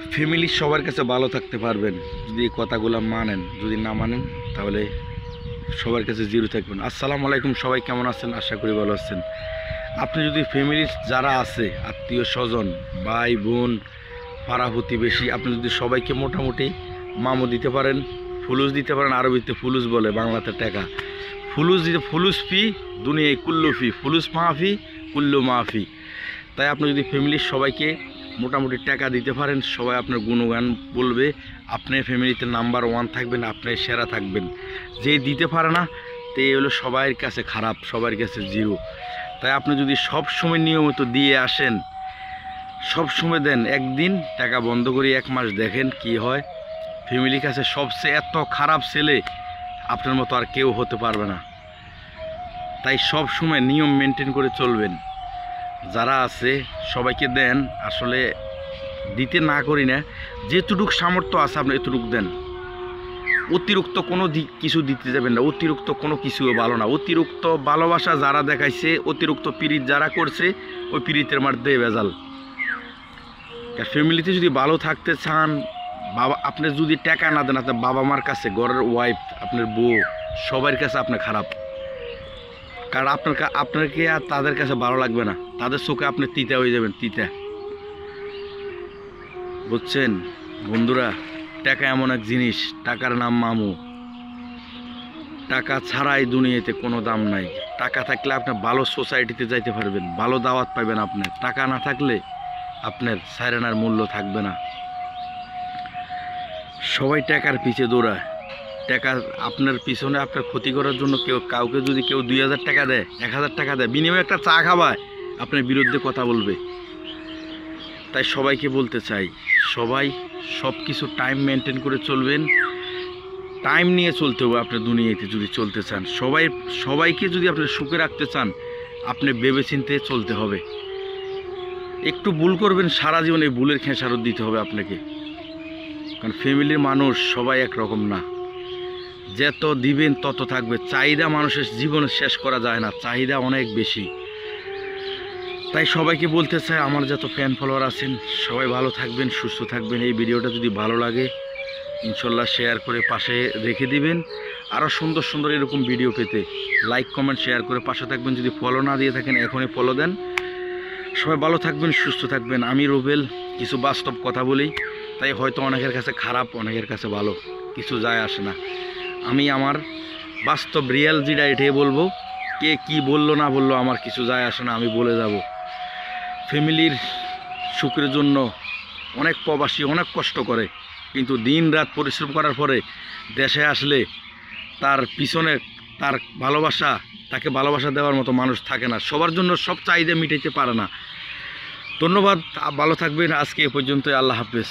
ফ্যামিলির সবার কাছে ভালো থাকতে পারবেন যদি এই কথাগুলো মানেন। যদি না মানেন তাহলে সবার কাছে জিরো থাকবেন। আসসালামু আলাইকুম, সবাই কেমন আছেন? আশা করি ভালো আছেন। আপনি যদি ফ্যামিলির যারা আছে আত্মীয় স্বজন, ভাই বোন, পাড়া প্রতিবেশী, আপনি যদি সবাইকে মোটামুটি মামু দিতে পারেন, ফুলুস দিতে পারেন, আরবিতে ফুলুস বলে, বাংলাতে টাকা, ফুলুস দিতে, ফুলুস ফি দুনিয়ায় কুল্লু ফি, ফুলুস মাহফি কুল্লু মাহফি। তাই আপনি যদি ফ্যামিলির সবাইকে মোটামুটি টাকা দিতে পারেন, সবাই আপনার গুণগান বলবে, আপনার ফ্যামিলিতে নাম্বার 1 থাকবেন, আপনি সেরা থাকবেন। যে দিতে পারে না তে হলো সবার কাছে খারাপ, সবার কাছে জিরো। তাই আপনি যদি সব সময় নিয়মিত দিয়ে আসেন, সব সময় দেন, একদিন টাকা বন্ধ করে 1 মাস দেখেন কি হয়। ফ্যামিলির কাছে সবচেয়ে এত খারাপ ছেলে আপনার মতো আর কেউ হতে পারবে না। তাই সব সময় নিয়ম মেনটেন করে চলবেন। যারা আছে সবাইকে দেন, আসলে দিতে না করি না, যেটুকু সামর্থ্য আছে আপনি এতটুকু দেন। অতিরিক্ত কোনো কিছু দিতে যাবেন না, অতিরিক্ত কোনো কিছুও ভালো না। অতিরিক্ত ভালোবাসা যারা দেখাইছে, অতিরিক্ত পীড়িত যারা করছে, ওই পীড়িতের মধ্যে ভেজাল। ফ্যামিলিতে যদি ভালো থাকতে চান, বাবা আপনি যদি টাকা না দেন, আপনার বাবা মার কাছে, ঘরের ওয়াইফ, আপনার বউ, সবার কাছে আপনি খারাপ। কারণ আপনাকে আর তাদের কাছে ভালো লাগবে না, তাদের চোখে আপনি তিতা হয়ে যাবেন, তিতা। বুঝছেন বন্ধুরা? টাকা এমন এক জিনিস, টাকার নাম মামু। টাকা ছাড়াই দুনিয়াতে কোনো দাম নাই। টাকা থাকলে আপনি ভালো সোসাইটিতে যাইতে পারবেন, ভালো দাওয়াত পাবেন। আপনার টাকা না থাকলে আপনার সাইরেনার মূল্য থাকবে না। সবাই টাকার পিছে দৌড়ায়। টাকা আপনার পিছনে আপনার ক্ষতি করার জন্য কাউকে যদি কেউ 2000 টাকা দেয়, 1000 টাকা দেয়, বিনিময়ে একটা চা খাওয়ায়, আপনার বিরুদ্ধে কথা বলবে। তাই সবাইকে বলতে চাই, সবাই সব কিছু টাইম মেনটেন করে চলবেন। টাইম নিয়ে চলতে হবে আপনার দুনিয়াতে যদি চলতে চান। সবাইকে যদি আপনি সুখে রাখতে চান, আপনি ভেবেচিন্তে চলতে হবে। একটু ভুল করবেন, সারা জীবন এই ভুলের খেসারত দিতে হবে আপনাকে। কারণ ফ্যামিলির মানুষ সবাই একরকম না, যত দিবেন তত থাকবে। চাহিদা মানুষের জীবনে শেষ করা যায় না, চাহিদা অনেক বেশি। তাই সবাইকে বলতে চাই, আমার যত ফ্যান ফলোয়ার আছেন সবাই ভালো থাকবেন, সুস্থ থাকবেন। এই ভিডিওটা যদি ভালো লাগে ইনশাল্লাহ শেয়ার করে পাশে রেখে দিবেন। আরও সুন্দর সুন্দর এরকম ভিডিও পেতে লাইক কমেন্ট শেয়ার করে পাশে থাকবেন। যদি ফলো না দিয়ে থাকেন এখনই ফলো দেন। সবাই ভালো থাকবেন, সুস্থ থাকবেন। আমি রুবেল কিছু বাস্তব কথা বলি, তাই হয়তো অনেকের কাছে খারাপ, অনেকের কাছে ভালো, কিছু যায় আসে না। আমি আমার বাস্তব রিয়েল যেটা এটাই বলবো। কে কি বললো না বললো আমার কিছু যায় আসে না, আমি বলে যাব। ফ্যামিলির সুখের জন্য অনেক প্রবাসী অনেক কষ্ট করে, কিন্তু দিন রাত পরিশ্রম করার পরে দেশে আসলে তার পিছনে তার ভালোবাসা, তাকে ভালোবাসা দেওয়ার মতো মানুষ থাকে না। সবার জন্য সব চাহিদা মিটাইতে পারে না। ধন্যবাদ, ভালো থাকবেন। আজকে এ পর্যন্তই। আল্লাহ হাফেজ।